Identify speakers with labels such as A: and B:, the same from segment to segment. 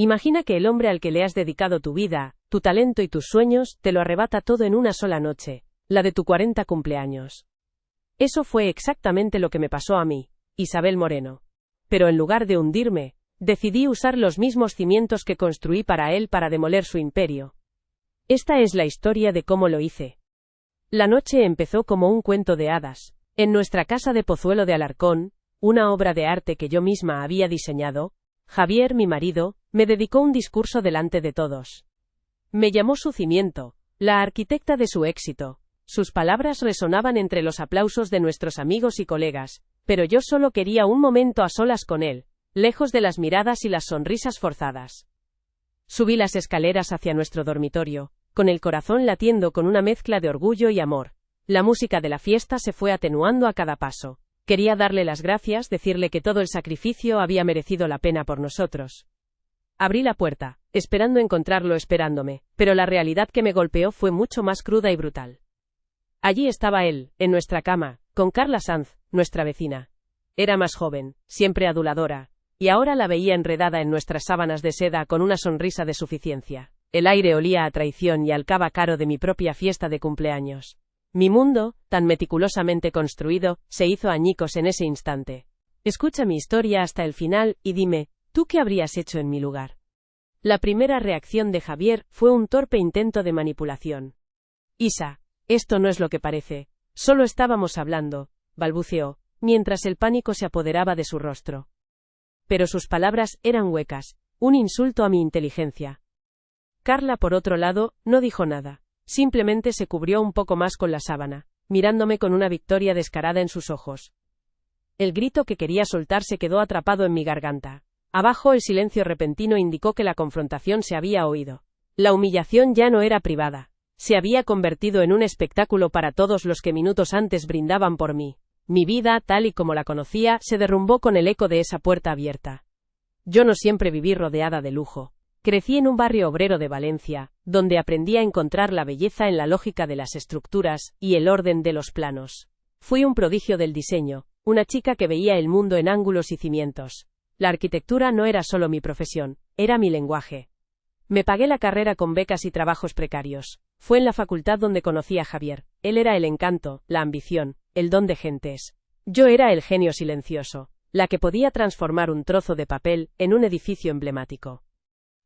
A: Imagina que el hombre al que le has dedicado tu vida, tu talento y tus sueños, te lo arrebata todo en una sola noche, la de tu 40 cumpleaños. Eso fue exactamente lo que me pasó a mí, Isabel Moreno. Pero en lugar de hundirme, decidí usar los mismos cimientos que construí para él para demoler su imperio. Esta es la historia de cómo lo hice. La noche empezó como un cuento de hadas. En nuestra casa de Pozuelo de Alarcón, una obra de arte que yo misma había diseñado, Javier, mi marido, me dedicó un discurso delante de todos. Me llamó su cimiento, la arquitecta de su éxito. Sus palabras resonaban entre los aplausos de nuestros amigos y colegas, pero yo solo quería un momento a solas con él, lejos de las miradas y las sonrisas forzadas. Subí las escaleras hacia nuestro dormitorio, con el corazón latiendo con una mezcla de orgullo y amor. La música de la fiesta se fue atenuando a cada paso. Quería darle las gracias, decirle que todo el sacrificio había merecido la pena por nosotros. Abrí la puerta, esperando encontrarlo esperándome, pero la realidad que me golpeó fue mucho más cruda y brutal. Allí estaba él, en nuestra cama, con Carla Sanz, nuestra vecina. Era más joven, siempre aduladora, y ahora la veía enredada en nuestras sábanas de seda con una sonrisa de suficiencia. El aire olía a traición y al cava caro de mi propia fiesta de cumpleaños. Mi mundo, tan meticulosamente construido, se hizo añicos en ese instante. Escucha mi historia hasta el final y dime, ¿tú qué habrías hecho en mi lugar? La primera reacción de Javier fue un torpe intento de manipulación. Isa, esto no es lo que parece. Solo estábamos hablando, balbuceó, mientras el pánico se apoderaba de su rostro. Pero sus palabras eran huecas, un insulto a mi inteligencia. Carla, por otro lado, no dijo nada. Simplemente se cubrió un poco más con la sábana, mirándome con una victoria descarada en sus ojos. El grito que quería soltar se quedó atrapado en mi garganta. Abajo el silencio repentino indicó que la confrontación se había oído. La humillación ya no era privada. Se había convertido en un espectáculo para todos los que minutos antes brindaban por mí. Mi vida, tal y como la conocía, se derrumbó con el eco de esa puerta abierta. Yo no siempre viví rodeada de lujo. Crecí en un barrio obrero de Valencia, donde aprendí a encontrar la belleza en la lógica de las estructuras y el orden de los planos. Fui un prodigio del diseño, una chica que veía el mundo en ángulos y cimientos. La arquitectura no era solo mi profesión, era mi lenguaje. Me pagué la carrera con becas y trabajos precarios. Fue en la facultad donde conocí a Javier. Él era el encanto, la ambición, el don de gentes. Yo era el genio silencioso, la que podía transformar un trozo de papel en un edificio emblemático.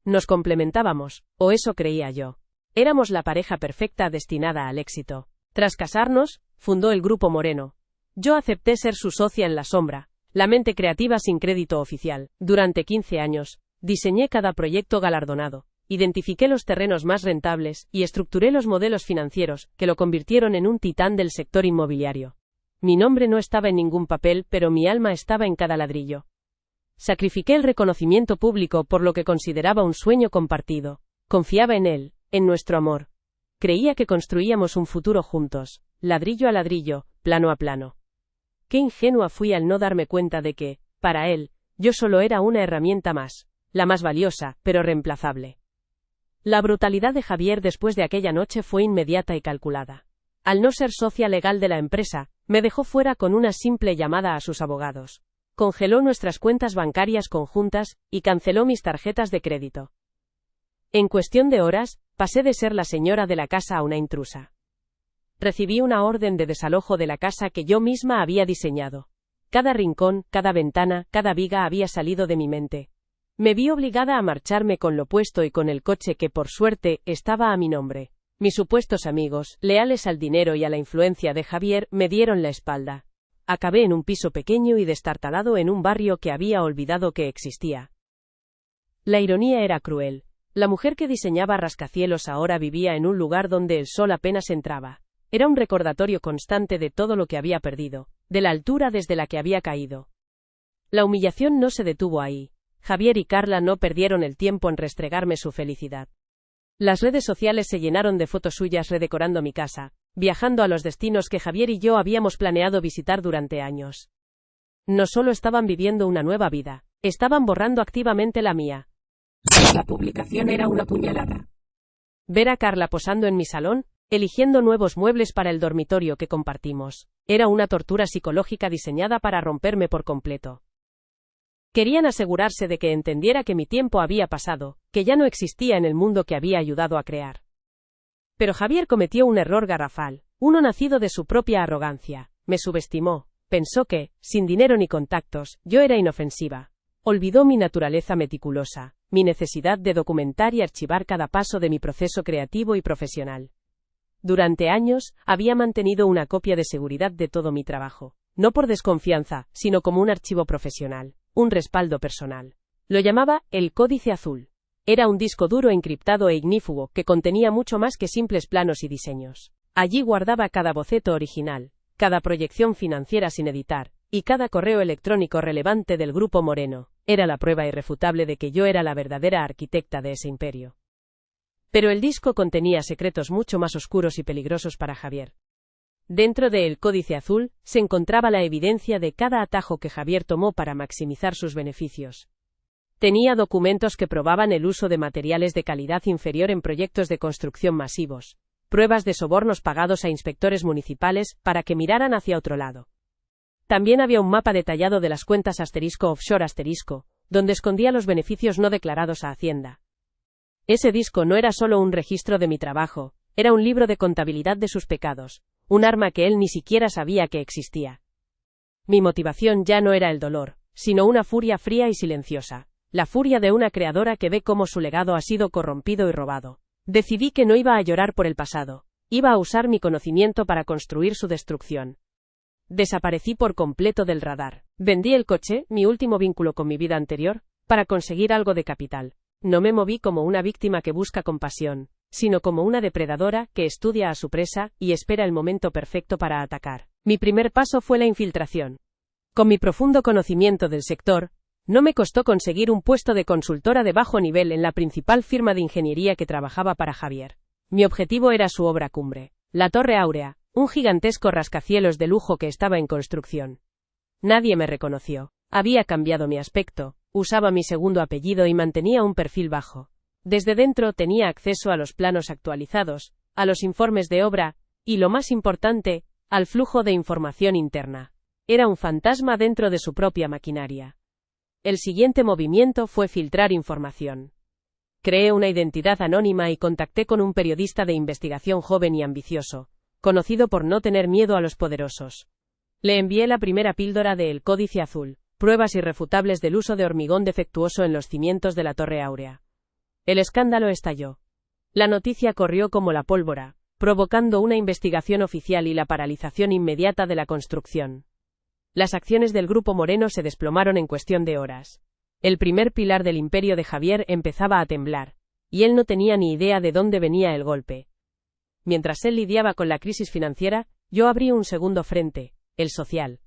A: Nos complementábamos, o eso creía yo. Éramos la pareja perfecta destinada al éxito. Tras casarnos, fundó el Grupo Moreno. Yo acepté ser su socia en la sombra, la mente creativa sin crédito oficial. Durante 15 años, diseñé cada proyecto galardonado, identifiqué los terrenos más rentables y estructuré los modelos financieros que lo convirtieron en un titán del sector inmobiliario. Mi nombre no estaba en ningún papel, pero mi alma estaba en cada ladrillo. Sacrifiqué el reconocimiento público por lo que consideraba un sueño compartido. Confiaba en él, en nuestro amor. Creía que construíamos un futuro juntos, ladrillo a ladrillo, plano a plano. Qué ingenua fui al no darme cuenta de que, para él, yo solo era una herramienta más, la más valiosa, pero reemplazable. La brutalidad de Javier después de aquella noche fue inmediata y calculada. Al no ser socia legal de la empresa, me dejó fuera con una simple llamada a sus abogados. Congeló nuestras cuentas bancarias conjuntas y canceló mis tarjetas de crédito. En cuestión de horas, pasé de ser la señora de la casa a una intrusa. Recibí una orden de desalojo de la casa que yo misma había diseñado. Cada rincón, cada ventana, cada viga había salido de mi mente. Me vi obligada a marcharme con lo puesto y con el coche que, por suerte, estaba a mi nombre. Mis supuestos amigos, leales al dinero y a la influencia de Javier, me dieron la espalda. Acabé en un piso pequeño y destartalado en un barrio que había olvidado que existía. La ironía era cruel. La mujer que diseñaba rascacielos ahora vivía en un lugar donde el sol apenas entraba. Era un recordatorio constante de todo lo que había perdido, de la altura desde la que había caído. La humillación no se detuvo ahí. Javier y Carla no perdieron el tiempo en restregarme su felicidad. Las redes sociales se llenaron de fotos suyas redecorando mi casa, viajando a los destinos que Javier y yo habíamos planeado visitar durante años. No solo estaban viviendo una nueva vida, estaban borrando activamente la mía. La publicación era una puñalada. Ver a Carla posando en mi salón, eligiendo nuevos muebles para el dormitorio que compartimos, era una tortura psicológica diseñada para romperme por completo. Querían asegurarse de que entendiera que mi tiempo había pasado, que ya no existía en el mundo que había ayudado a crear. Pero Javier cometió un error garrafal, uno nacido de su propia arrogancia. Me subestimó. Pensó que, sin dinero ni contactos, yo era inofensiva. Olvidó mi naturaleza meticulosa, mi necesidad de documentar y archivar cada paso de mi proceso creativo y profesional. Durante años, había mantenido una copia de seguridad de todo mi trabajo, no por desconfianza, sino como un archivo profesional, un respaldo personal. Lo llamaba el Códice Azul. Era un disco duro encriptado e ignífugo que contenía mucho más que simples planos y diseños. Allí guardaba cada boceto original, cada proyección financiera sin editar, y cada correo electrónico relevante del Grupo Moreno. Era la prueba irrefutable de que yo era la verdadera arquitecta de ese imperio. Pero el disco contenía secretos mucho más oscuros y peligrosos para Javier. Dentro de El Códice Azul, se encontraba la evidencia de cada atajo que Javier tomó para maximizar sus beneficios. Tenía documentos que probaban el uso de materiales de calidad inferior en proyectos de construcción masivos, pruebas de sobornos pagados a inspectores municipales para que miraran hacia otro lado. También había un mapa detallado de las cuentas *offshore*, donde escondía los beneficios no declarados a Hacienda. Ese disco no era solo un registro de mi trabajo, era un libro de contabilidad de sus pecados, un arma que él ni siquiera sabía que existía. Mi motivación ya no era el dolor, sino una furia fría y silenciosa, la furia de una creadora que ve cómo su legado ha sido corrompido y robado. Decidí que no iba a llorar por el pasado, iba a usar mi conocimiento para construir su destrucción. Desaparecí por completo del radar. Vendí el coche, mi último vínculo con mi vida anterior, para conseguir algo de capital. No me moví como una víctima que busca compasión, sino como una depredadora que estudia a su presa y espera el momento perfecto para atacar. Mi primer paso fue la infiltración. Con mi profundo conocimiento del sector, no me costó conseguir un puesto de consultora de bajo nivel en la principal firma de ingeniería que trabajaba para Javier. Mi objetivo era su obra cumbre, la Torre Áurea, un gigantesco rascacielos de lujo que estaba en construcción. Nadie me reconoció. Había cambiado mi aspecto, usaba mi segundo apellido y mantenía un perfil bajo. Desde dentro tenía acceso a los planos actualizados, a los informes de obra, y lo más importante, al flujo de información interna. Era un fantasma dentro de su propia maquinaria. El siguiente movimiento fue filtrar información. Creé una identidad anónima y contacté con un periodista de investigación joven y ambicioso, conocido por no tener miedo a los poderosos. Le envié la primera píldora de El Códice Azul, pruebas irrefutables del uso de hormigón defectuoso en los cimientos de la Torre Áurea. El escándalo estalló. La noticia corrió como la pólvora, provocando una investigación oficial y la paralización inmediata de la construcción. Las acciones del Grupo Moreno se desplomaron en cuestión de horas. El primer pilar del imperio de Javier empezaba a temblar, y él no tenía ni idea de dónde venía el golpe. Mientras él lidiaba con la crisis financiera, yo abrí un segundo frente, el social.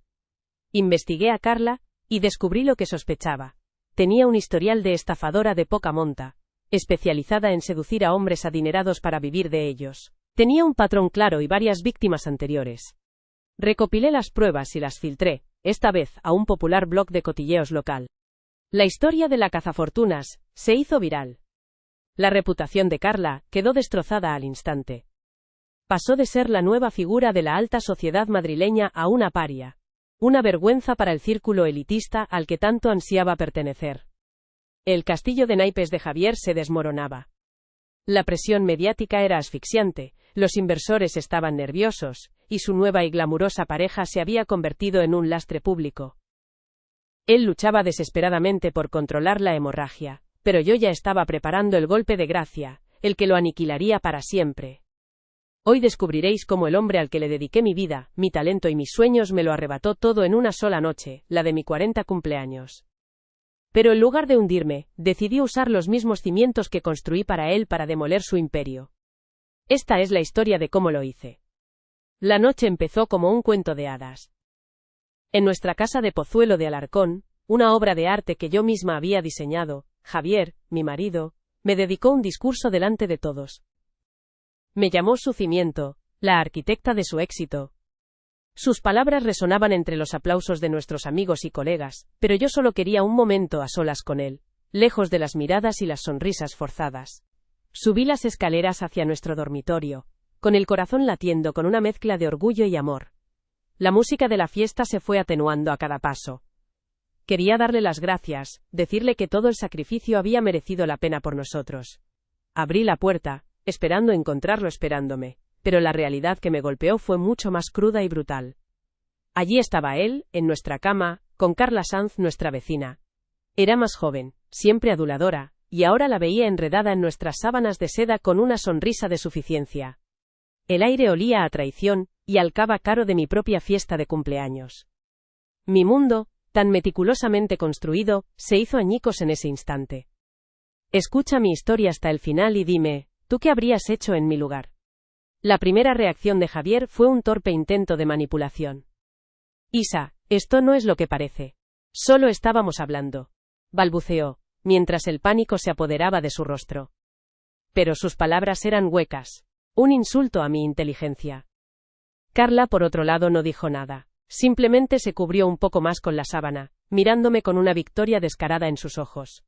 A: Investigué a Carla, y descubrí lo que sospechaba. Tenía un historial de estafadora de poca monta, especializada en seducir a hombres adinerados para vivir de ellos. Tenía un patrón claro y varias víctimas anteriores. Recopilé las pruebas y las filtré, esta vez a un popular blog de cotilleos local. La historia de la cazafortunas se hizo viral. La reputación de Carla quedó destrozada al instante. Pasó de ser la nueva figura de la alta sociedad madrileña a una paria. Una vergüenza para el círculo elitista al que tanto ansiaba pertenecer. El castillo de naipes de Javier se desmoronaba. La presión mediática era asfixiante, los inversores estaban nerviosos, y su nueva y glamurosa pareja se había convertido en un lastre público. Él luchaba desesperadamente por controlar la hemorragia, pero yo ya estaba preparando el golpe de gracia, el que lo aniquilaría para siempre. Hoy descubriréis cómo el hombre al que le dediqué mi vida, mi talento y mis sueños me lo arrebató todo en una sola noche, la de mi 40 cumpleaños. Pero en lugar de hundirme, decidí usar los mismos cimientos que construí para él para demoler su imperio. Esta es la historia de cómo lo hice. La noche empezó como un cuento de hadas. En nuestra casa de Pozuelo de Alarcón, una obra de arte que yo misma había diseñado, Javier, mi marido, me dedicó un discurso delante de todos. Me llamó su cimiento, la arquitecta de su éxito. Sus palabras resonaban entre los aplausos de nuestros amigos y colegas, pero yo solo quería un momento a solas con él, lejos de las miradas y las sonrisas forzadas. Subí las escaleras hacia nuestro dormitorio, con el corazón latiendo con una mezcla de orgullo y amor. La música de la fiesta se fue atenuando a cada paso. Quería darle las gracias, decirle que todo el sacrificio había merecido la pena por nosotros. Abrí la puerta, esperando encontrarlo esperándome, pero la realidad que me golpeó fue mucho más cruda y brutal. Allí estaba él, en nuestra cama, con Carla Sanz, nuestra vecina. Era más joven, siempre aduladora, y ahora la veía enredada en nuestras sábanas de seda con una sonrisa de suficiencia. El aire olía a traición, y al cava caro de mi propia fiesta de cumpleaños. Mi mundo, tan meticulosamente construido, se hizo añicos en ese instante. Escucha mi historia hasta el final y dime, ¿tú qué habrías hecho en mi lugar? La primera reacción de Javier fue un torpe intento de manipulación. Isa, esto no es lo que parece. Solo estábamos hablando. Balbuceó, mientras el pánico se apoderaba de su rostro. Pero sus palabras eran huecas. Un insulto a mi inteligencia. Carla, por otro lado, no dijo nada. Simplemente se cubrió un poco más con la sábana, mirándome con una victoria descarada en sus ojos.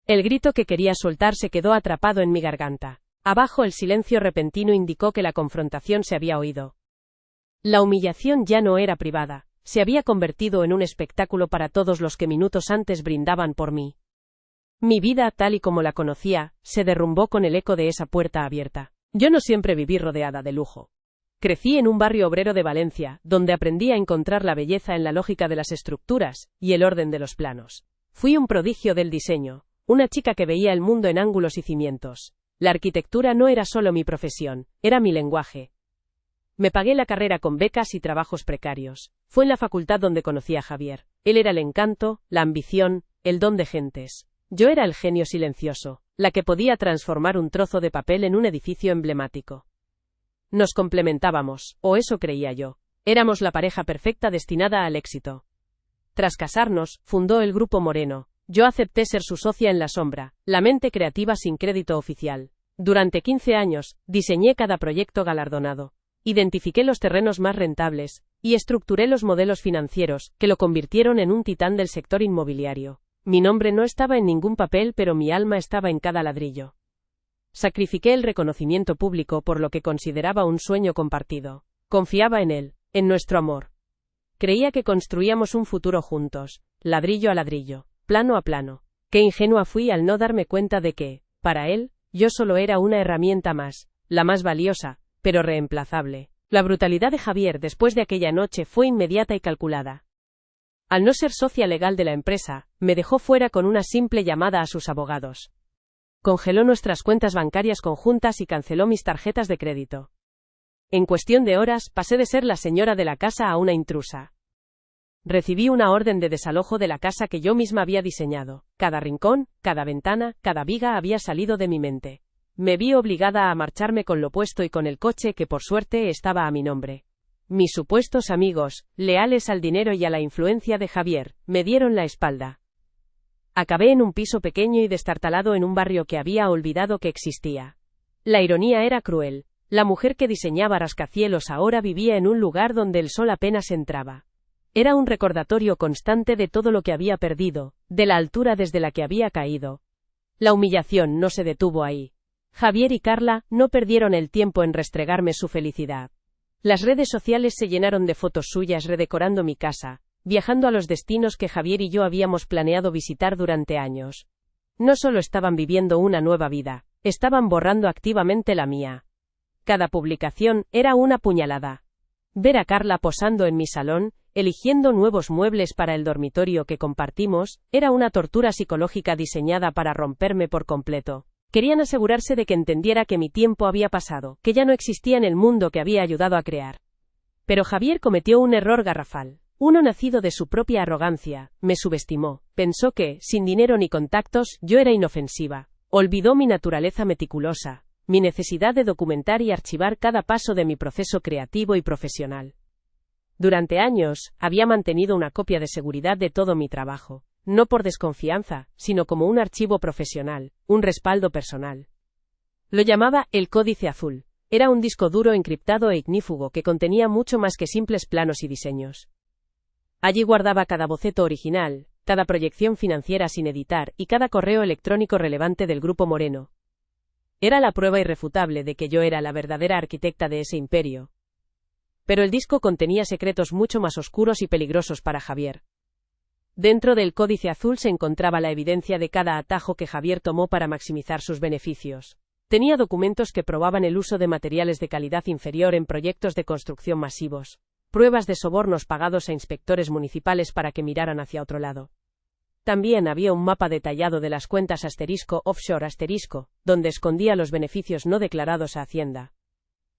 A: El grito que quería soltar se quedó atrapado en mi garganta. Abajo el silencio repentino indicó que la confrontación se había oído. La humillación ya no era privada, se había convertido en un espectáculo para todos los que minutos antes brindaban por mí. Mi vida, tal y como la conocía, se derrumbó con el eco de esa puerta abierta. Yo no siempre viví rodeada de lujo. Crecí en un barrio obrero de Valencia, donde aprendí a encontrar la belleza en la lógica de las estructuras y el orden de los planos. Fui un prodigio del diseño, una chica que veía el mundo en ángulos y cimientos. La arquitectura no era solo mi profesión, era mi lenguaje. Me pagué la carrera con becas y trabajos precarios. Fue en la facultad donde conocí a Javier. Él era el encanto, la ambición, el don de gentes. Yo era el genio silencioso, la que podía transformar un trozo de papel en un edificio emblemático. Nos complementábamos, o eso creía yo. Éramos la pareja perfecta destinada al éxito. Tras casarnos, fundó el Grupo Moreno. Yo acepté ser su socia en la sombra, la mente creativa sin crédito oficial. Durante 15 años, diseñé cada proyecto galardonado. Identifiqué los terrenos más rentables, y estructuré los modelos financieros, que lo convirtieron en un titán del sector inmobiliario. Mi nombre no estaba en ningún papel, pero mi alma estaba en cada ladrillo. Sacrifiqué el reconocimiento público por lo que consideraba un sueño compartido. Confiaba en él, en nuestro amor. Creía que construíamos un futuro juntos, ladrillo a ladrillo, plano a plano. Qué ingenua fui al no darme cuenta de que, para él, yo solo era una herramienta más, la más valiosa, pero reemplazable. La brutalidad de Javier después de aquella noche fue inmediata y calculada. Al no ser socia legal de la empresa, me dejó fuera con una simple llamada a sus abogados. Congeló nuestras cuentas bancarias conjuntas y canceló mis tarjetas de crédito. En cuestión de horas, pasé de ser la señora de la casa a una intrusa. Recibí una orden de desalojo de la casa que yo misma había diseñado. Cada rincón, cada ventana, cada viga había salido de mi mente. Me vi obligada a marcharme con lo puesto y con el coche que por suerte estaba a mi nombre. Mis supuestos amigos, leales al dinero y a la influencia de Javier, me dieron la espalda. Acabé en un piso pequeño y destartalado en un barrio que había olvidado que existía. La ironía era cruel. La mujer que diseñaba rascacielos ahora vivía en un lugar donde el sol apenas entraba. Era un recordatorio constante de todo lo que había perdido, de la altura desde la que había caído. La humillación no se detuvo ahí. Javier y Carla no perdieron el tiempo en restregarme su felicidad. Las redes sociales se llenaron de fotos suyas redecorando mi casa, viajando a los destinos que Javier y yo habíamos planeado visitar durante años. No solo estaban viviendo una nueva vida, estaban borrando activamente la mía. Cada publicación era una puñalada. Ver a Carla posando en mi salón, eligiendo nuevos muebles para el dormitorio que compartimos, era una tortura psicológica diseñada para romperme por completo. Querían asegurarse de que entendiera que mi tiempo había pasado, que ya no existía en el mundo que había ayudado a crear. Pero Javier cometió un error garrafal. Uno nacido de su propia arrogancia, me subestimó, pensó que, sin dinero ni contactos, yo era inofensiva. Olvidó mi naturaleza meticulosa, mi necesidad de documentar y archivar cada paso de mi proceso creativo y profesional. Durante años, había mantenido una copia de seguridad de todo mi trabajo, no por desconfianza, sino como un archivo profesional, un respaldo personal. Lo llamaba el códice azul. Era un disco duro encriptado e ignífugo que contenía mucho más que simples planos y diseños. Allí guardaba cada boceto original, cada proyección financiera sin editar y cada correo electrónico relevante del Grupo Moreno. Era la prueba irrefutable de que yo era la verdadera arquitecta de ese imperio. Pero el disco contenía secretos mucho más oscuros y peligrosos para Javier. Dentro del códice azul se encontraba la evidencia de cada atajo que Javier tomó para maximizar sus beneficios. Tenía documentos que probaban el uso de materiales de calidad inferior en proyectos de construcción masivos, pruebas de sobornos pagados a inspectores municipales para que miraran hacia otro lado. También había un mapa detallado de las cuentas offshore donde escondía los beneficios no declarados a Hacienda.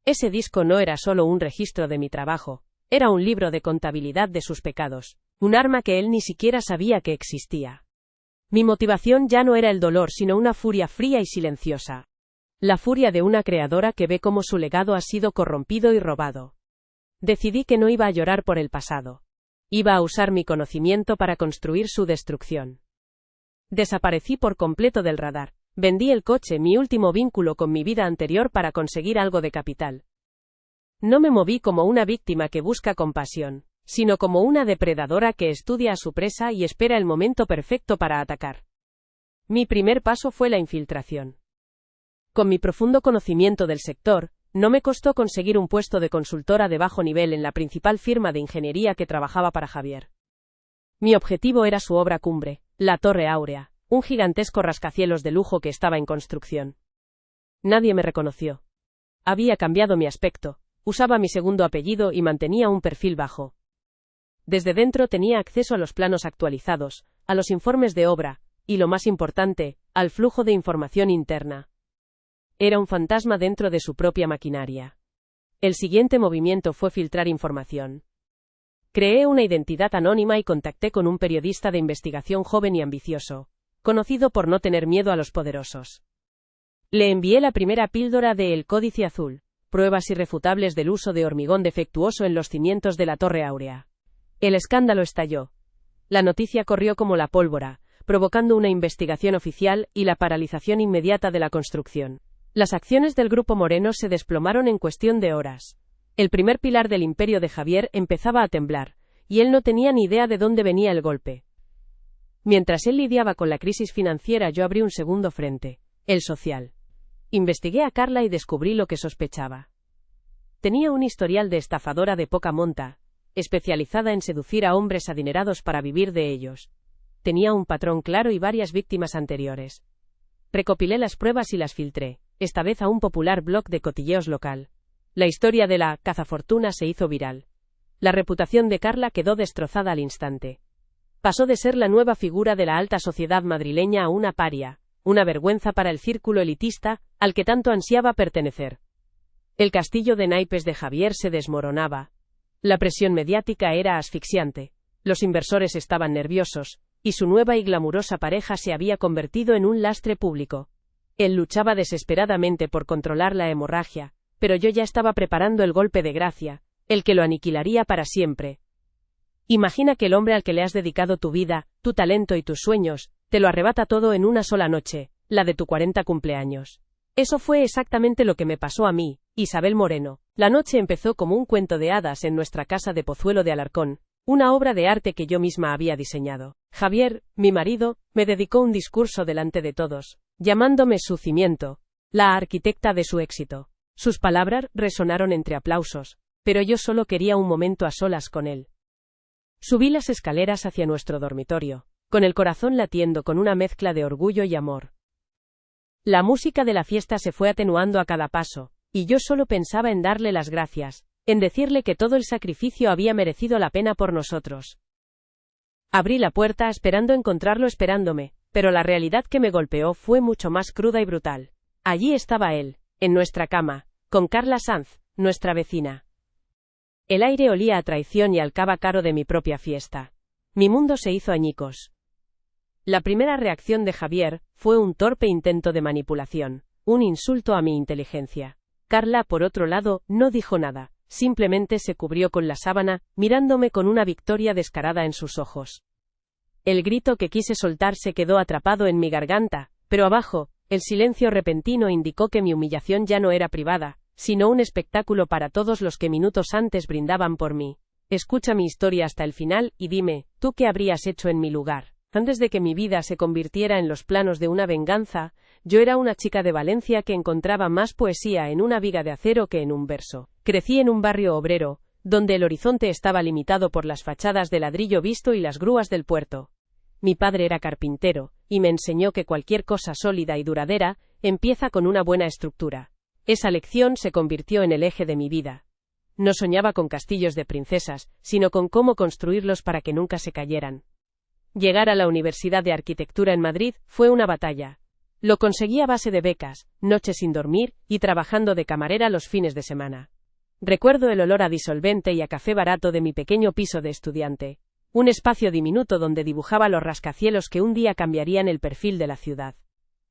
A: Ese disco no era solo un registro de mi trabajo, era un libro de contabilidad de sus pecados, un arma que él ni siquiera sabía que existía. Mi motivación ya no era el dolor, sino una furia fría y silenciosa. La furia de una creadora que ve cómo su legado ha sido corrompido y robado. Decidí que no iba a llorar por el pasado. Iba a usar mi conocimiento para construir su destrucción. Desaparecí por completo del radar. Vendí el coche, mi último vínculo con mi vida anterior, para conseguir algo de capital. No me moví como una víctima que busca compasión, sino como una depredadora que estudia a su presa y espera el momento perfecto para atacar. Mi primer paso fue la infiltración. Con mi profundo conocimiento del sector, no me costó conseguir un puesto de consultora de bajo nivel en la principal firma de ingeniería que trabajaba para Javier. Mi objetivo era su obra cumbre, la Torre Áurea, un gigantesco rascacielos de lujo que estaba en construcción. Nadie me reconoció. Había cambiado mi aspecto, usaba mi segundo apellido y mantenía un perfil bajo. Desde dentro tenía acceso a los planos actualizados, a los informes de obra, y lo más importante, al flujo de información interna. Era un fantasma dentro de su propia maquinaria. El siguiente movimiento fue filtrar información. Creé una identidad anónima y contacté con un periodista de investigación joven y ambicioso, conocido por no tener miedo a los poderosos. Le envié la primera píldora de El Códice Azul, pruebas irrefutables del uso de hormigón defectuoso en los cimientos de la Torre Áurea. El escándalo estalló. La noticia corrió como la pólvora, provocando una investigación oficial y la paralización inmediata de la construcción. Las acciones del Grupo Moreno se desplomaron en cuestión de horas. El primer pilar del imperio de Javier empezaba a temblar, y él no tenía ni idea de dónde venía el golpe. Mientras él lidiaba con la crisis financiera, yo abrí un segundo frente, el social. Investigué a Carla y descubrí lo que sospechaba. Tenía un historial de estafadora de poca monta, especializada en seducir a hombres adinerados para vivir de ellos. Tenía un patrón claro y varias víctimas anteriores. Recopilé las pruebas y las filtré, esta vez a un popular blog de cotilleos local. La historia de la cazafortuna se hizo viral. La reputación de Carla quedó destrozada al instante. Pasó de ser la nueva figura de la alta sociedad madrileña a una paria, una vergüenza para el círculo elitista, al que tanto ansiaba pertenecer. El castillo de naipes de Javier se desmoronaba. La presión mediática era asfixiante. Los inversores estaban nerviosos, y su nueva y glamurosa pareja se había convertido en un lastre público. Él luchaba desesperadamente por controlar la hemorragia, pero yo ya estaba preparando el golpe de gracia, el que lo aniquilaría para siempre. Imagina que el hombre al que le has dedicado tu vida, tu talento y tus sueños, te lo arrebata todo en una sola noche, la de tu 40 cumpleaños. Eso fue exactamente lo que me pasó a mí, Isabel Moreno. La noche empezó como un cuento de hadas en nuestra casa de Pozuelo de Alarcón, una obra de arte que yo misma había diseñado. Javier, mi marido, me dedicó un discurso delante de todos, llamándome su cimiento, la arquitecta de su éxito. Sus palabras resonaron entre aplausos, pero yo solo quería un momento a solas con él. Subí las escaleras hacia nuestro dormitorio, con el corazón latiendo con una mezcla de orgullo y amor. La música de la fiesta se fue atenuando a cada paso, y yo solo pensaba en darle las gracias, en decirle que todo el sacrificio había merecido la pena por nosotros. Abrí la puerta esperando encontrarlo esperándome, pero la realidad que me golpeó fue mucho más cruda y brutal. Allí estaba él, en nuestra cama, con Carla Sanz, nuestra vecina. El aire olía a traición y al cava caro de mi propia fiesta. Mi mundo se hizo añicos. La primera reacción de Javier fue un torpe intento de manipulación, un insulto a mi inteligencia. Carla, por otro lado, no dijo nada, simplemente se cubrió con la sábana, mirándome con una victoria descarada en sus ojos. El grito que quise soltar se quedó atrapado en mi garganta, pero abajo, el silencio repentino indicó que mi humillación ya no era privada, sino un espectáculo para todos los que minutos antes brindaban por mí. Escucha mi historia hasta el final y dime, ¿tú qué habrías hecho en mi lugar? Antes de que mi vida se convirtiera en los planos de una venganza, yo era una chica de Valencia que encontraba más poesía en una viga de acero que en un verso. Crecí en un barrio obrero, donde el horizonte estaba limitado por las fachadas de ladrillo visto y las grúas del puerto. Mi padre era carpintero, y me enseñó que cualquier cosa sólida y duradera empieza con una buena estructura. Esa lección se convirtió en el eje de mi vida. No soñaba con castillos de princesas, sino con cómo construirlos para que nunca se cayeran. Llegar a la Universidad de Arquitectura en Madrid fue una batalla. Lo conseguí a base de becas, noches sin dormir y trabajando de camarera los fines de semana. Recuerdo el olor a disolvente y a café barato de mi pequeño piso de estudiante, un espacio diminuto donde dibujaba los rascacielos que un día cambiarían el perfil de la ciudad.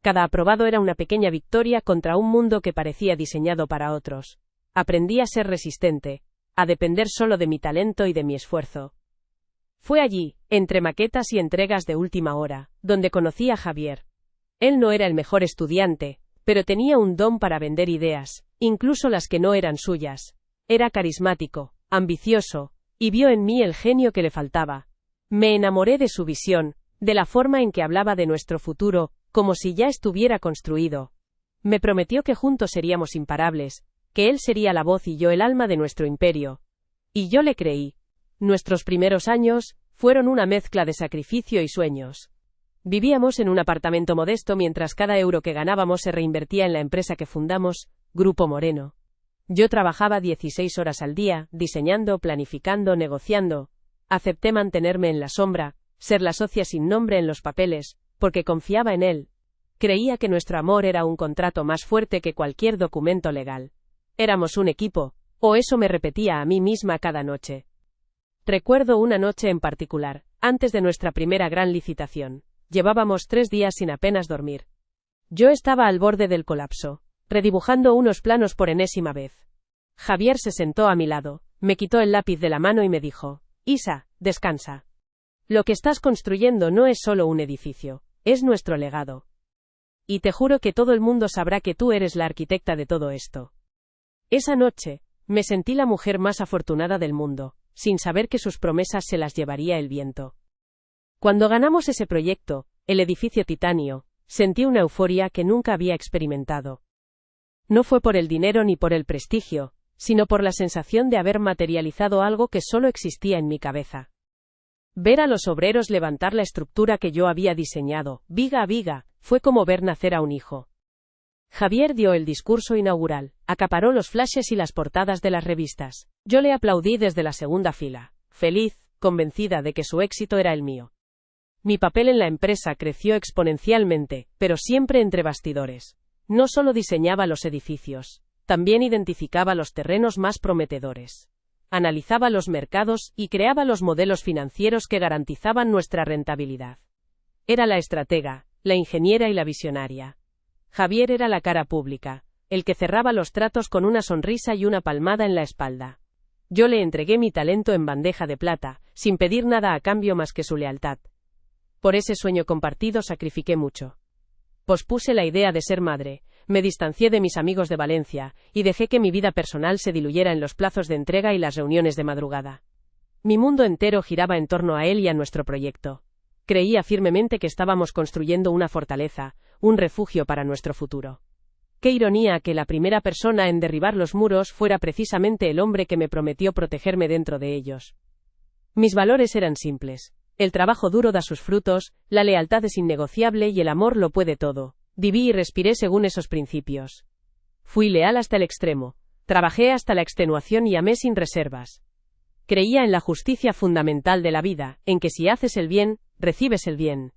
A: Cada aprobado era una pequeña victoria contra un mundo que parecía diseñado para otros. Aprendí a ser resistente, a depender solo de mi talento y de mi esfuerzo. Fue allí, entre maquetas y entregas de última hora, donde conocí a Javier. Él no era el mejor estudiante, pero tenía un don para vender ideas, incluso las que no eran suyas. Era carismático, ambicioso, y vio en mí el genio que le faltaba. Me enamoré de su visión, de la forma en que hablaba de nuestro futuro, como si ya estuviera construido. Me prometió que juntos seríamos imparables, que él sería la voz y yo el alma de nuestro imperio. Y yo le creí. Nuestros primeros años fueron una mezcla de sacrificio y sueños. Vivíamos en un apartamento modesto mientras cada euro que ganábamos se reinvertía en la empresa que fundamos, Grupo Moreno. Yo trabajaba 16 horas al día, diseñando, planificando, negociando. Acepté mantenerme en la sombra, ser la socia sin nombre en los papeles, porque confiaba en él. Creía que nuestro amor era un contrato más fuerte que cualquier documento legal. Éramos un equipo, o eso me repetía a mí misma cada noche. Recuerdo una noche en particular, antes de nuestra primera gran licitación. Llevábamos 3 días sin apenas dormir. Yo estaba al borde del colapso, redibujando unos planos por enésima vez. Javier se sentó a mi lado, me quitó el lápiz de la mano y me dijo: Isa, descansa. Lo que estás construyendo no es solo un edificio, es nuestro legado. Y te juro que todo el mundo sabrá que tú eres la arquitecta de todo esto. Esa noche, me sentí la mujer más afortunada del mundo, sin saber que sus promesas se las llevaría el viento. Cuando ganamos ese proyecto, el edificio Titanio, sentí una euforia que nunca había experimentado. No fue por el dinero ni por el prestigio, sino por la sensación de haber materializado algo que solo existía en mi cabeza. Ver a los obreros levantar la estructura que yo había diseñado, viga a viga, fue como ver nacer a un hijo. Javier dio el discurso inaugural, acaparó los flashes y las portadas de las revistas. Yo le aplaudí desde la segunda fila, feliz, convencida de que su éxito era el mío. Mi papel en la empresa creció exponencialmente, pero siempre entre bastidores. No solo diseñaba los edificios, también identificaba los terrenos más prometedores. Analizaba los mercados y creaba los modelos financieros que garantizaban nuestra rentabilidad. Era la estratega, la ingeniera y la visionaria. Javier era la cara pública, el que cerraba los tratos con una sonrisa y una palmada en la espalda. Yo le entregué mi talento en bandeja de plata, sin pedir nada a cambio más que su lealtad. Por ese sueño compartido sacrifiqué mucho. Pospuse la idea de ser madre, me distancié de mis amigos de Valencia, y dejé que mi vida personal se diluyera en los plazos de entrega y las reuniones de madrugada. Mi mundo entero giraba en torno a él y a nuestro proyecto. Creía firmemente que estábamos construyendo una fortaleza, un refugio para nuestro futuro. Qué ironía que la primera persona en derribar los muros fuera precisamente el hombre que me prometió protegerme dentro de ellos. Mis valores eran simples. El trabajo duro da sus frutos, la lealtad es innegociable y el amor lo puede todo. Viví y respiré según esos principios. Fui leal hasta el extremo. Trabajé hasta la extenuación y amé sin reservas. Creía en la justicia fundamental de la vida, en que si haces el bien, recibes el bien.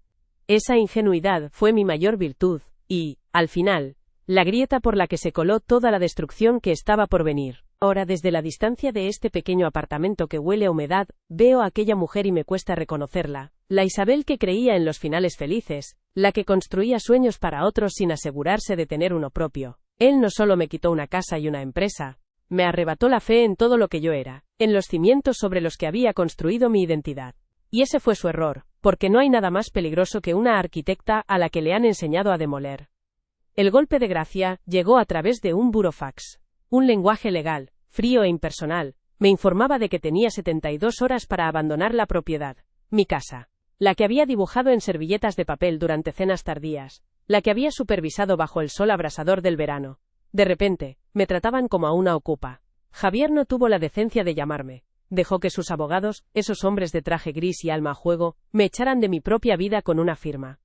A: Esa ingenuidad fue mi mayor virtud, y, al final, la grieta por la que se coló toda la destrucción que estaba por venir. Ahora desde la distancia de este pequeño apartamento que huele a humedad, veo a aquella mujer y me cuesta reconocerla. La Isabel que creía en los finales felices, la que construía sueños para otros sin asegurarse de tener uno propio. Él no solo me quitó una casa y una empresa, me arrebató la fe en todo lo que yo era, en los cimientos sobre los que había construido mi identidad. Y ese fue su error, porque no hay nada más peligroso que una arquitecta a la que le han enseñado a demoler. El golpe de gracia llegó a través de un burofax. Un lenguaje legal, frío e impersonal, me informaba de que tenía 72 horas para abandonar la propiedad, mi casa, la que había dibujado en servilletas de papel durante cenas tardías, la que había supervisado bajo el sol abrasador del verano. De repente, me trataban como a una okupa. Javier no tuvo la decencia de llamarme. Dejó que sus abogados, esos hombres de traje gris y alma a juego, me echaran de mi propia vida con una firma.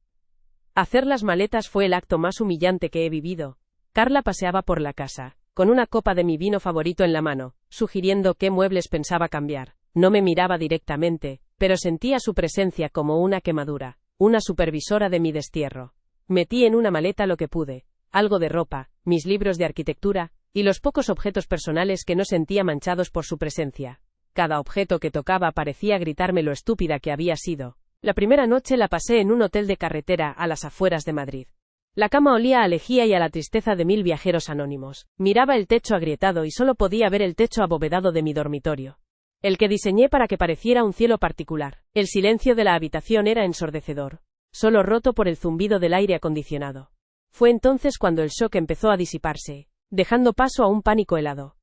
A: Hacer las maletas fue el acto más humillante que he vivido. Carla paseaba por la casa, con una copa de mi vino favorito en la mano, sugiriendo qué muebles pensaba cambiar. No me miraba directamente, pero sentía su presencia como una quemadura, una supervisora de mi destierro. Metí en una maleta lo que pude, algo de ropa, mis libros de arquitectura, y los pocos objetos personales que no sentía manchados por su presencia. Cada objeto que tocaba parecía gritarme lo estúpida que había sido. La primera noche la pasé en un hotel de carretera a las afueras de Madrid. La cama olía a lejía y a la tristeza de 1000 viajeros anónimos. Miraba el techo agrietado y solo podía ver el techo abovedado de mi dormitorio. El que diseñé para que pareciera un cielo particular. El silencio de la habitación era ensordecedor, solo roto por el zumbido del aire acondicionado. Fue entonces cuando el shock empezó a disiparse, dejando paso a un pánico helado.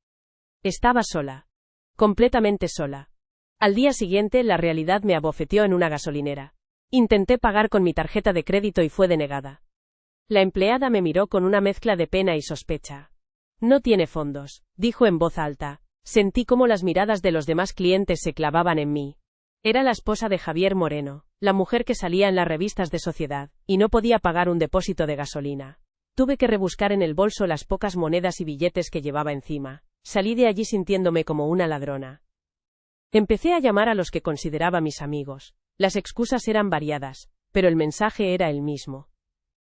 A: Estaba sola. Completamente sola. Al día siguiente, la realidad me abofeteó en una gasolinera. Intenté pagar con mi tarjeta de crédito y fue denegada. La empleada me miró con una mezcla de pena y sospecha. No tiene fondos, dijo en voz alta. Sentí cómo las miradas de los demás clientes se clavaban en mí. Era la esposa de Javier Moreno, la mujer que salía en las revistas de sociedad, y no podía pagar un depósito de gasolina. Tuve que rebuscar en el bolso las pocas monedas y billetes que llevaba encima. Salí de allí sintiéndome como una ladrona. Empecé a llamar a los que consideraba mis amigos. Las excusas eran variadas, pero el mensaje era el mismo.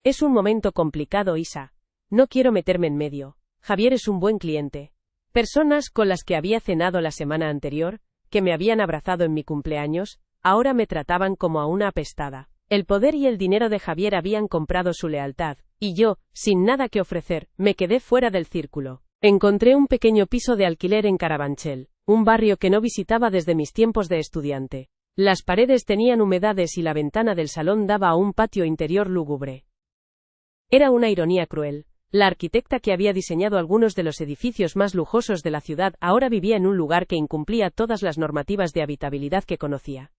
A: Es un momento complicado, Isa. No quiero meterme en medio. Javier es un buen cliente. Personas con las que había cenado la semana anterior, que me habían abrazado en mi cumpleaños, ahora me trataban como a una apestada. El poder y el dinero de Javier habían comprado su lealtad, y yo, sin nada que ofrecer, me quedé fuera del círculo. Encontré un pequeño piso de alquiler en Carabanchel, un barrio que no visitaba desde mis tiempos de estudiante. Las paredes tenían humedades y la ventana del salón daba a un patio interior lúgubre. Era una ironía cruel. La arquitecta que había diseñado algunos de los edificios más lujosos de la ciudad ahora vivía en un lugar que incumplía todas las normativas de habitabilidad que conocía.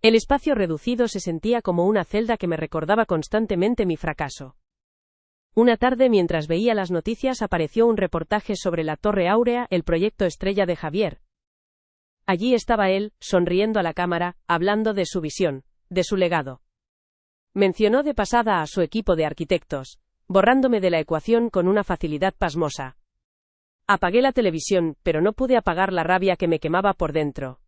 A: El espacio reducido se sentía como una celda que me recordaba constantemente mi fracaso. Una tarde, mientras veía las noticias, apareció un reportaje sobre la Torre Áurea, el proyecto estrella de Javier. Allí estaba él, sonriendo a la cámara, hablando de su visión, de su legado. Mencionó de pasada a su equipo de arquitectos, borrándome de la ecuación con una facilidad pasmosa. Apagué la televisión, pero no pude apagar la rabia que me quemaba por dentro.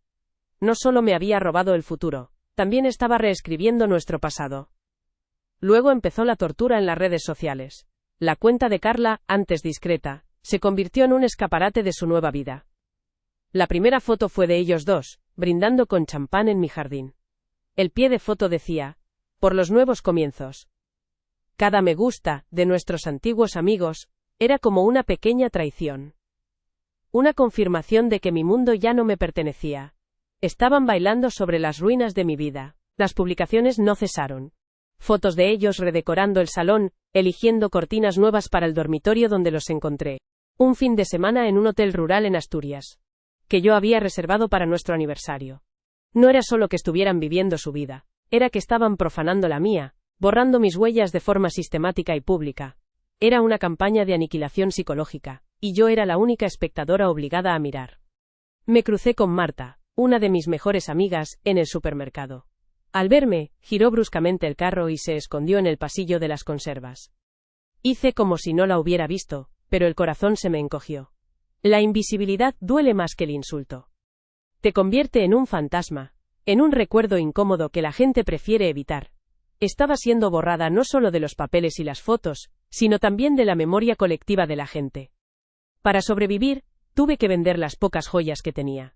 A: No solo me había robado el futuro, también estaba reescribiendo nuestro pasado. Luego empezó la tortura en las redes sociales. La cuenta de Carla, antes discreta, se convirtió en un escaparate de su nueva vida. La primera foto fue de ellos dos, brindando con champán en mi jardín. El pie de foto decía: por los nuevos comienzos. Cada me gusta, de nuestros antiguos amigos, era como una pequeña traición. Una confirmación de que mi mundo ya no me pertenecía. Estaban bailando sobre las ruinas de mi vida. Las publicaciones no cesaron. Fotos de ellos redecorando el salón, eligiendo cortinas nuevas para el dormitorio donde los encontré. Un fin de semana en un hotel rural en Asturias, que yo había reservado para nuestro aniversario. No era solo que estuvieran viviendo su vida, era que estaban profanando la mía, borrando mis huellas de forma sistemática y pública. Era una campaña de aniquilación psicológica, y yo era la única espectadora obligada a mirar. Me crucé con Marta, una de mis mejores amigas, en el supermercado. Al verme, giró bruscamente el carro y se escondió en el pasillo de las conservas. Hice como si no la hubiera visto, pero el corazón se me encogió. La invisibilidad duele más que el insulto. Te convierte en un fantasma, en un recuerdo incómodo que la gente prefiere evitar. Estaba siendo borrada no solo de los papeles y las fotos, sino también de la memoria colectiva de la gente. Para sobrevivir, tuve que vender las pocas joyas que tenía.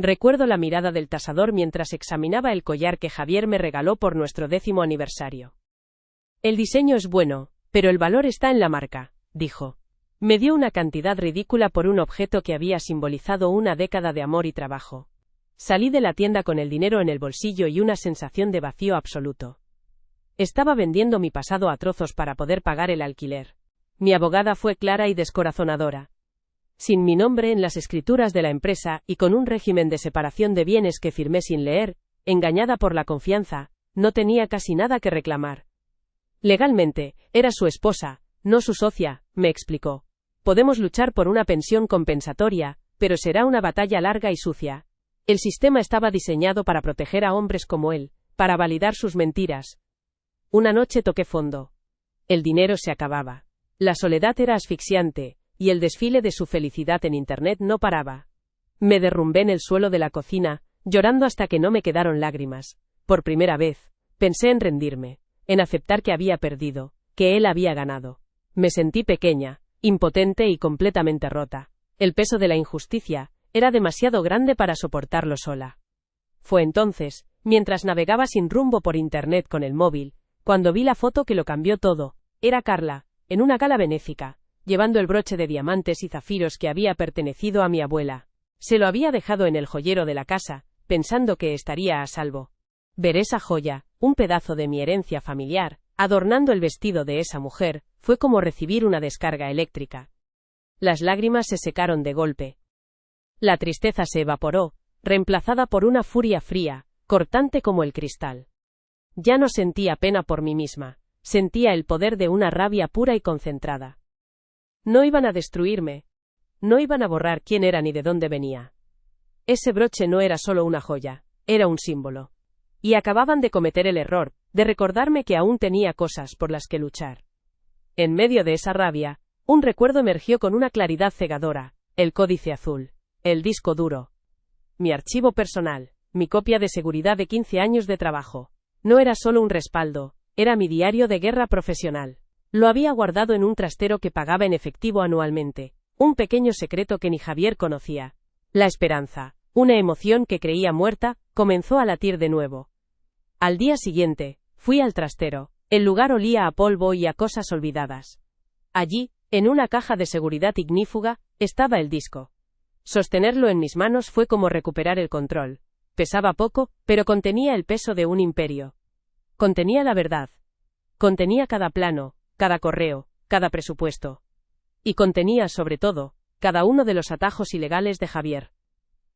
A: Recuerdo la mirada del tasador mientras examinaba el collar que Javier me regaló por nuestro 10º aniversario. El diseño es bueno, pero el valor está en la marca, dijo. Me dio una cantidad ridícula por un objeto que había simbolizado una década de amor y trabajo. Salí de la tienda con el dinero en el bolsillo y una sensación de vacío absoluto. Estaba vendiendo mi pasado a trozos para poder pagar el alquiler. Mi abogada fue clara y descorazonadora. Sin mi nombre en las escrituras de la empresa y con un régimen de separación de bienes que firmé sin leer, engañada por la confianza, no tenía casi nada que reclamar. Legalmente, era su esposa, no su socia, me explicó. Podemos luchar por una pensión compensatoria, pero será una batalla larga y sucia. El sistema estaba diseñado para proteger a hombres como él, para validar sus mentiras. Una noche toqué fondo. El dinero se acababa. La soledad era asfixiante, y el desfile de su felicidad en Internet no paraba. Me derrumbé en el suelo de la cocina, llorando hasta que no me quedaron lágrimas. Por primera vez, pensé en rendirme, en aceptar que había perdido, que él había ganado. Me sentí pequeña, impotente y completamente rota. El peso de la injusticia era demasiado grande para soportarlo sola. Fue entonces, mientras navegaba sin rumbo por Internet con el móvil, cuando vi la foto que lo cambió todo. Era Carla, en una gala benéfica, llevando el broche de diamantes y zafiros que había pertenecido a mi abuela. Se lo había dejado en el joyero de la casa, pensando que estaría a salvo. Ver esa joya, un pedazo de mi herencia familiar, adornando el vestido de esa mujer, fue como recibir una descarga eléctrica. Las lágrimas se secaron de golpe. La tristeza se evaporó, reemplazada por una furia fría, cortante como el cristal. Ya no sentía pena por mí misma, sentía el poder de una rabia pura y concentrada. No iban a destruirme. No iban a borrar quién era ni de dónde venía. Ese broche no era solo una joya, era un símbolo. Y acababan de cometer el error, de recordarme que aún tenía cosas por las que luchar. En medio de esa rabia, un recuerdo emergió con una claridad cegadora: el códice azul, el disco duro. Mi archivo personal, mi copia de seguridad de 15 años de trabajo. No era solo un respaldo, era mi diario de guerra profesional. Lo había guardado en un trastero que pagaba en efectivo anualmente. Un pequeño secreto que ni Javier conocía. La esperanza, una emoción que creía muerta, comenzó a latir de nuevo. Al día siguiente, fui al trastero. El lugar olía a polvo y a cosas olvidadas. Allí, en una caja de seguridad ignífuga, estaba el disco. Sostenerlo en mis manos fue como recuperar el control. Pesaba poco, pero contenía el peso de un imperio. Contenía la verdad. Contenía cada plano, cada correo, cada presupuesto. Y contenía, sobre todo, cada uno de los atajos ilegales de Javier.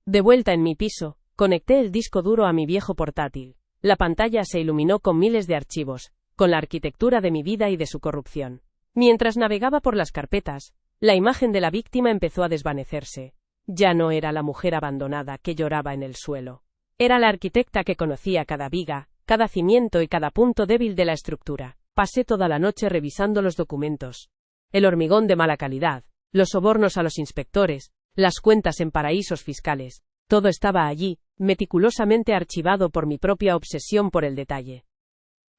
A: De vuelta en mi piso, conecté el disco duro a mi viejo portátil. La pantalla se iluminó con miles de archivos, con la arquitectura de mi vida y de su corrupción. Mientras navegaba por las carpetas, la imagen de la víctima empezó a desvanecerse. Ya no era la mujer abandonada que lloraba en el suelo. Era la arquitecta que conocía cada viga, cada cimiento y cada punto débil de la estructura. Pasé toda la noche revisando los documentos. El hormigón de mala calidad, los sobornos a los inspectores, las cuentas en paraísos fiscales. Todo estaba allí, meticulosamente archivado por mi propia obsesión por el detalle.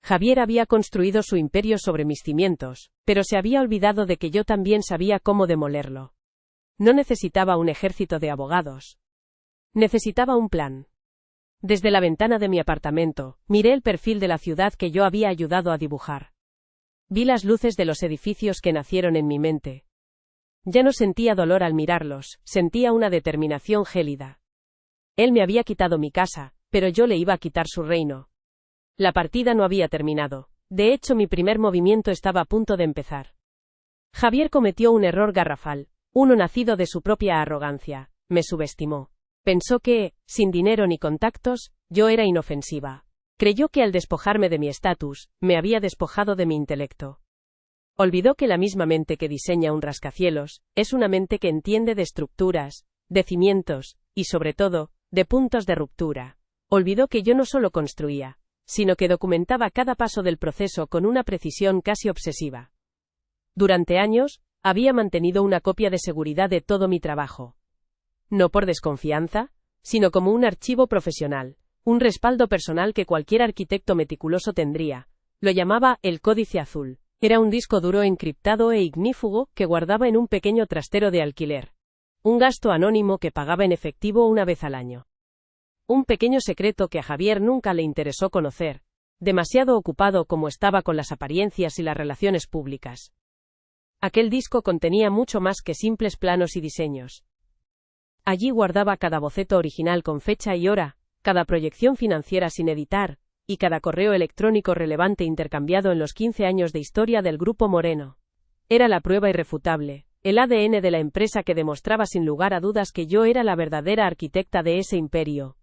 A: Javier había construido su imperio sobre mis cimientos, pero se había olvidado de que yo también sabía cómo demolerlo. No necesitaba un ejército de abogados. Necesitaba un plan. Desde la ventana de mi apartamento, miré el perfil de la ciudad que yo había ayudado a dibujar. Vi las luces de los edificios que nacieron en mi mente. Ya no sentía dolor al mirarlos, sentía una determinación gélida. Él me había quitado mi casa, pero yo le iba a quitar su reino. La partida no había terminado. De hecho, mi primer movimiento estaba a punto de empezar. Javier cometió un error garrafal, uno nacido de su propia arrogancia. Me subestimó. Pensó que, sin dinero ni contactos, yo era inofensiva. Creyó que al despojarme de mi estatus, me había despojado de mi intelecto. Olvidó que la misma mente que diseña un rascacielos, es una mente que entiende de estructuras, de cimientos, y sobre todo, de puntos de ruptura. Olvidó que yo no solo construía, sino que documentaba cada paso del proceso con una precisión casi obsesiva. Durante años, había mantenido una copia de seguridad de todo mi trabajo. No por desconfianza, sino como un archivo profesional, un respaldo personal que cualquier arquitecto meticuloso tendría. Lo llamaba el códice azul. Era un disco duro encriptado e ignífugo que guardaba en un pequeño trastero de alquiler. Un gasto anónimo que pagaba en efectivo una vez al año. Un pequeño secreto que a Javier nunca le interesó conocer, demasiado ocupado como estaba con las apariencias y las relaciones públicas. Aquel disco contenía mucho más que simples planos y diseños. Allí guardaba cada boceto original con fecha y hora, cada proyección financiera sin editar, y cada correo electrónico relevante intercambiado en los 15 años de historia del Grupo Moreno. Era la prueba irrefutable, el ADN de la empresa que demostraba sin lugar a dudas que yo era la verdadera arquitecta de ese imperio.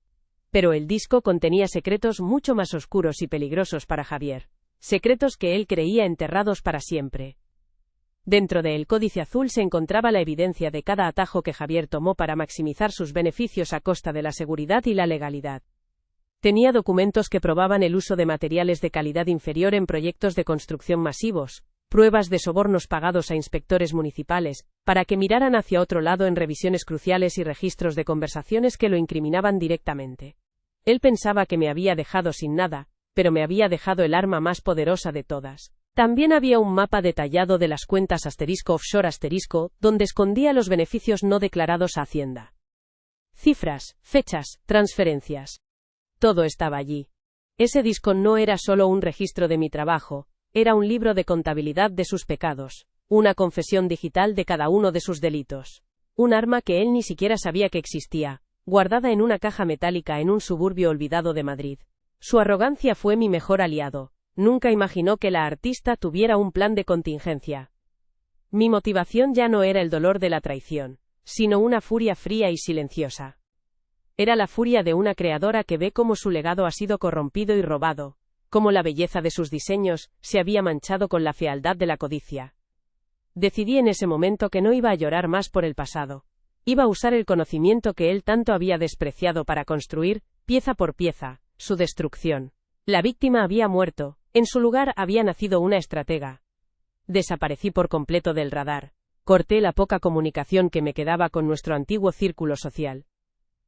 A: Pero el disco contenía secretos mucho más oscuros y peligrosos para Javier. Secretos que él creía enterrados para siempre. Dentro de El Códice Azul se encontraba la evidencia de cada atajo que Javier tomó para maximizar sus beneficios a costa de la seguridad y la legalidad. Tenía documentos que probaban el uso de materiales de calidad inferior en proyectos de construcción masivos, pruebas de sobornos pagados a inspectores municipales, para que miraran hacia otro lado en revisiones cruciales y registros de conversaciones que lo incriminaban directamente. Él pensaba que me había dejado sin nada, pero me había dejado el arma más poderosa de todas. También había un mapa detallado de las cuentas *offshore*, donde escondía los beneficios no declarados a Hacienda. Cifras, fechas, transferencias. Todo estaba allí. Ese disco no era solo un registro de mi trabajo, era un libro de contabilidad de sus pecados, una confesión digital de cada uno de sus delitos. Un arma que él ni siquiera sabía que existía, guardada en una caja metálica en un suburbio olvidado de Madrid. Su arrogancia fue mi mejor aliado. Nunca imaginó que la artista tuviera un plan de contingencia. Mi motivación ya no era el dolor de la traición, sino una furia fría y silenciosa. Era la furia de una creadora que ve cómo su legado ha sido corrompido y robado, cómo la belleza de sus diseños se había manchado con la fealdad de la codicia. Decidí en ese momento que no iba a llorar más por el pasado. Iba a usar el conocimiento que él tanto había despreciado para construir, pieza por pieza, su destrucción. La víctima había muerto, en su lugar había nacido una estratega. Desaparecí por completo del radar. Corté la poca comunicación que me quedaba con nuestro antiguo círculo social.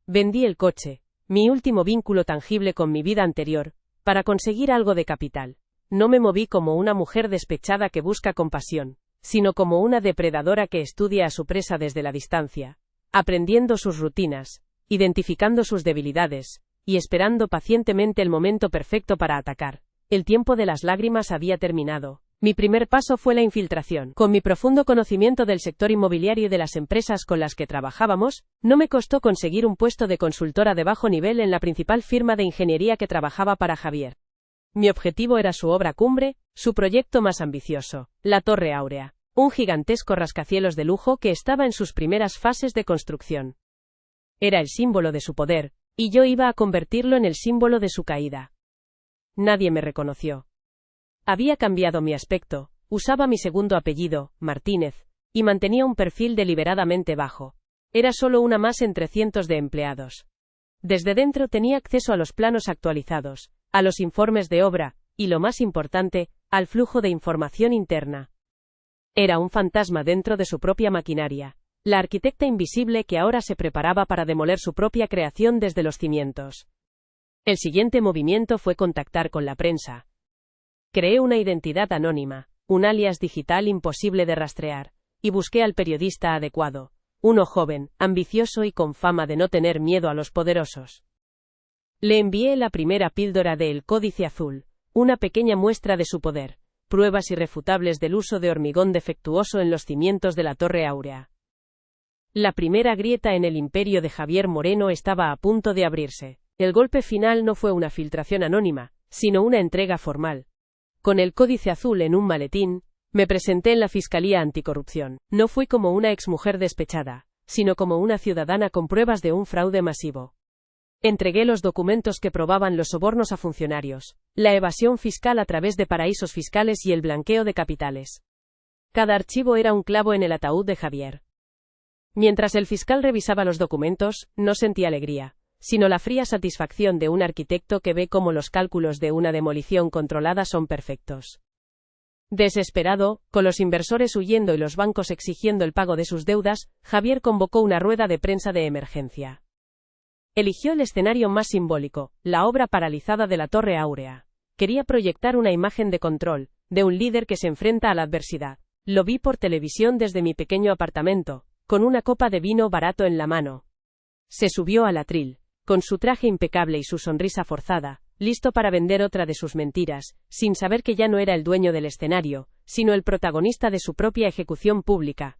A: Vendí el coche, mi último vínculo tangible con mi vida anterior, para conseguir algo de capital. No me moví como una mujer despechada que busca compasión, sino como una depredadora que estudia a su presa desde la distancia, aprendiendo sus rutinas, identificando sus debilidades, y esperando pacientemente el momento perfecto para atacar. El tiempo de las lágrimas había terminado. Mi primer paso fue la infiltración. Con mi profundo conocimiento del sector inmobiliario y de las empresas con las que trabajábamos, no me costó conseguir un puesto de consultora de bajo nivel en la principal firma de ingeniería que trabajaba para Javier. Mi objetivo era su obra cumbre, su proyecto más ambicioso, la Torre Áurea, un gigantesco rascacielos de lujo que estaba en sus primeras fases de construcción. Era el símbolo de su poder, y yo iba a convertirlo en el símbolo de su caída. Nadie me reconoció. Había cambiado mi aspecto, usaba mi segundo apellido, Martínez, y mantenía un perfil deliberadamente bajo. Era solo una más entre cientos de empleados. Desde dentro tenía acceso a los planos actualizados, a los informes de obra, y lo más importante, al flujo de información interna. Era un fantasma dentro de su propia maquinaria, la arquitecta invisible que ahora se preparaba para demoler su propia creación desde los cimientos. El siguiente movimiento fue contactar con la prensa. Creé una identidad anónima, un alias digital imposible de rastrear, y busqué al periodista adecuado, uno joven, ambicioso y con fama de no tener miedo a los poderosos. Le envié la primera píldora de El Códice Azul, una pequeña muestra de su poder, pruebas irrefutables del uso de hormigón defectuoso en los cimientos de la Torre Áurea. La primera grieta en el imperio de Javier Moreno estaba a punto de abrirse. El golpe final no fue una filtración anónima, sino una entrega formal. Con El Códice Azul en un maletín, me presenté en la Fiscalía Anticorrupción. No fui como una exmujer despechada, sino como una ciudadana con pruebas de un fraude masivo. Entregué los documentos que probaban los sobornos a funcionarios, la evasión fiscal a través de paraísos fiscales y el blanqueo de capitales. Cada archivo era un clavo en el ataúd de Javier. Mientras el fiscal revisaba los documentos, no sentí alegría, sino la fría satisfacción de un arquitecto que ve cómo los cálculos de una demolición controlada son perfectos. Desesperado, con los inversores huyendo y los bancos exigiendo el pago de sus deudas, Javier convocó una rueda de prensa de emergencia. Eligió el escenario más simbólico, la obra paralizada de la Torre Áurea. Quería proyectar una imagen de control, de un líder que se enfrenta a la adversidad. Lo vi por televisión desde mi pequeño apartamento, con una copa de vino barato en la mano. Se subió al atril, con su traje impecable y su sonrisa forzada, listo para vender otra de sus mentiras, sin saber que ya no era el dueño del escenario, sino el protagonista de su propia ejecución pública.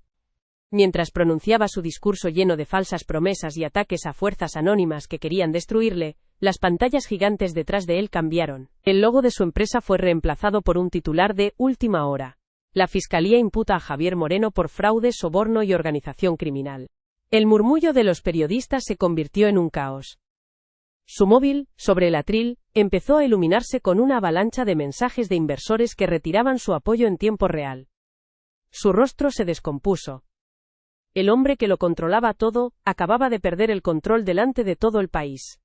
A: Mientras pronunciaba su discurso lleno de falsas promesas y ataques a fuerzas anónimas que querían destruirle, las pantallas gigantes detrás de él cambiaron. El logo de su empresa fue reemplazado por un titular de Última Hora. La Fiscalía imputa a Javier Moreno por fraude, soborno y organización criminal. El murmullo de los periodistas se convirtió en un caos. Su móvil, sobre el atril, empezó a iluminarse con una avalancha de mensajes de inversores que retiraban su apoyo en tiempo real. Su rostro se descompuso. El hombre que lo controlaba todo, acababa de perder el control delante de todo el país.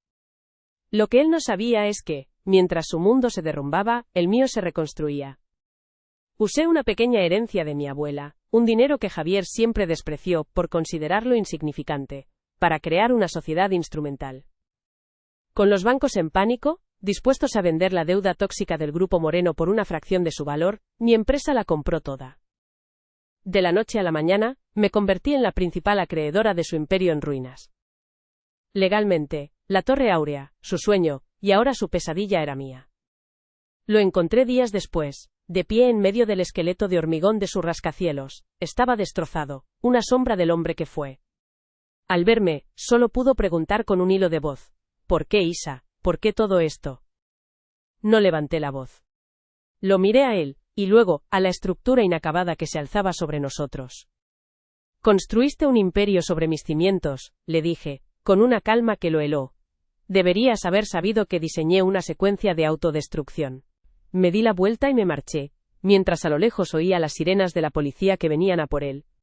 A: Lo que él no sabía es que, mientras su mundo se derrumbaba, el mío se reconstruía. Usé una pequeña herencia de mi abuela, un dinero que Javier siempre despreció por considerarlo insignificante, para crear una sociedad instrumental. Con los bancos en pánico, dispuestos a vender la deuda tóxica del Grupo Moreno por una fracción de su valor, mi empresa la compró toda. De la noche a la mañana, me convertí en la principal acreedora de su imperio en ruinas. Legalmente, la Torre Áurea, su sueño, y ahora su pesadilla era mía. Lo encontré días después, de pie en medio del esqueleto de hormigón de su rascacielos, estaba destrozado, una sombra del hombre que fue. Al verme, solo pudo preguntar con un hilo de voz: ¿por qué, Isa? ¿Por qué todo esto? No levanté la voz. Lo miré a él, y luego, a la estructura inacabada que se alzaba sobre nosotros. Construiste un imperio sobre mis cimientos, le dije, con una calma que lo heló. Deberías haber sabido que diseñé una secuencia de autodestrucción. Me di la vuelta y me marché, mientras a lo lejos oía las sirenas de la policía que venían a por él,